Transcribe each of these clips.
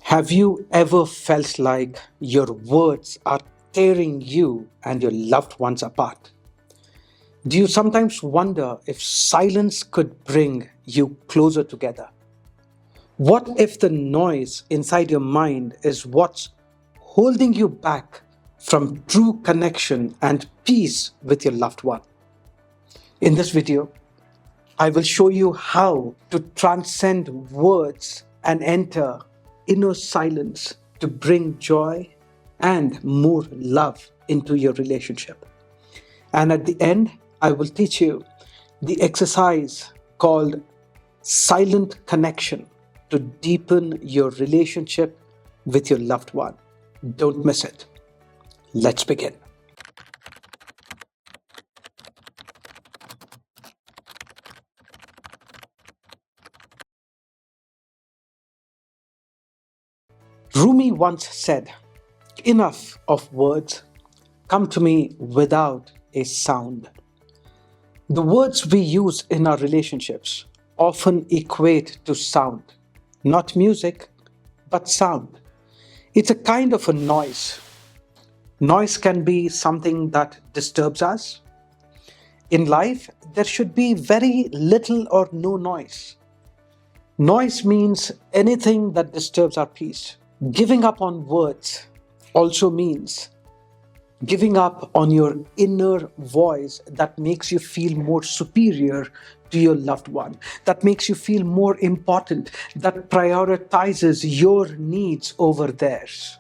Have you ever felt like your words are tearing you and your loved ones apart? Do you sometimes wonder if silence could bring you closer together? What if the noise inside your mind is what's holding you back from true connection and peace with your loved one? In this video, I will show you how to transcend words and enter inner silence to bring joy and more love into your relationship. And at the end, I will teach you the exercise called silent connection to deepen your relationship with your loved one. Don't miss it. Let's begin. Rumi once said, "Enough of words, come to me without a sound." The words we use in our relationships often equate to sound, not music, but sound. It's a kind of a noise. Noise can be something that disturbs us. In life, there should be very little or no noise. Noise means anything that disturbs our peace. Giving up on words also means giving up on your inner voice that makes you feel more superior to your loved one, that makes you feel more important, that prioritizes your needs over theirs.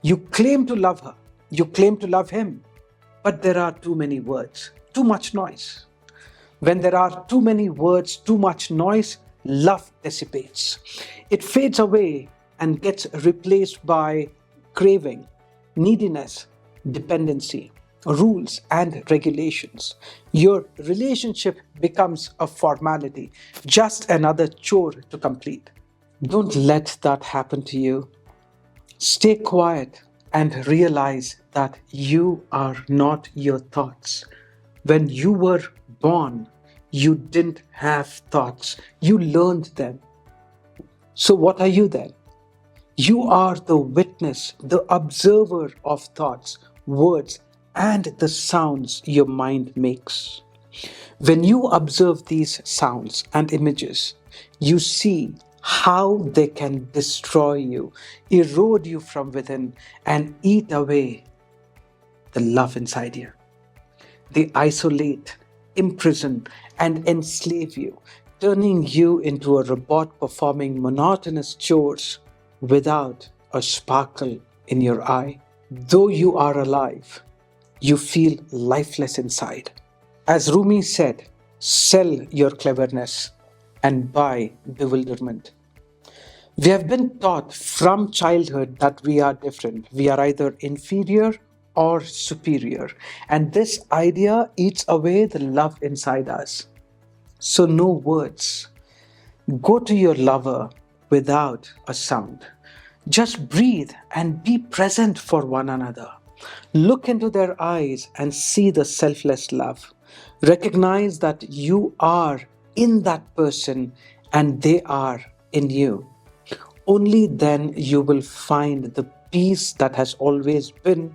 You claim to love her, you claim to love him, but there are too many words, too much noise. When there are too many words, too much noise, love dissipates. It fades away and gets replaced by craving, neediness, dependency, rules, and regulations. Your relationship becomes a formality, just another chore to complete. Don't let that happen to you. Stay quiet and realize that you are not your thoughts. When you were born, you didn't have thoughts, you learned them. So, what are you then? You are the witness, the observer of thoughts, words, and the sounds your mind makes. When you observe these sounds and images, you see how they can destroy you, erode you from within, and eat away the love inside you. They isolate, imprison, and enslave you, turning you into a robot performing monotonous chores without a sparkle in your eye. Though you are alive, you feel lifeless inside. As Rumi said, sell your cleverness and buy bewilderment. We have been taught from childhood that we are different. We are either inferior or superior. And this idea eats away the love inside us. So, no words. Go to your lover without a sound. Just breathe and be present for one another. Look into their eyes and see the selfless love. Recognize that you are in that person and they are in you. Only then you will find the peace that has always been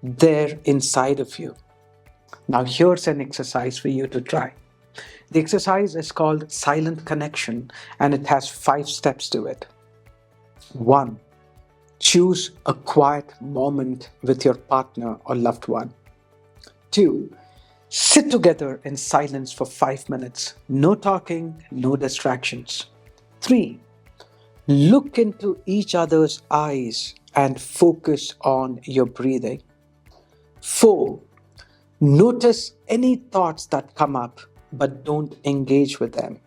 there inside of you. Now, here's an exercise for you to try. The exercise is called Silent Connection and it has 5 steps to it. 1. Choose a quiet moment with your partner or loved one. 2. Sit together in silence for 5 minutes. No talking, no distractions. 3. Look into each other's eyes and focus on your breathing. 4. Notice any thoughts that come up, but don't engage with them.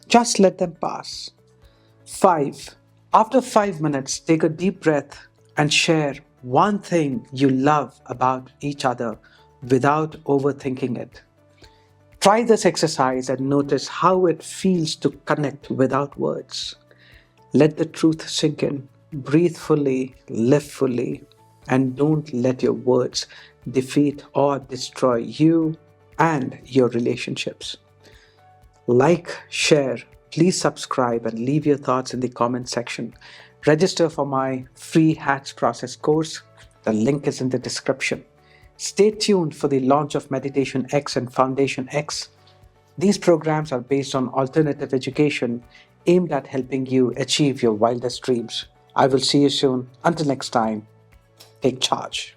Just let them pass. 5. After 5 minutes, take a deep breath and share one thing you love about each other without overthinking it. Try this exercise and notice how it feels to connect without words. Let the truth sink in. Breathe fully, live fully, and don't let your words defeat or destroy you and your relationships. Like, share, please subscribe and leave your thoughts in the comment section. Register for my free Hatch Process course. The link is in the description. Stay tuned for the launch of Meditation X and Foundation X. These programs are based on alternative education aimed at helping you achieve your wildest dreams. I will see you soon. Until next time, take charge.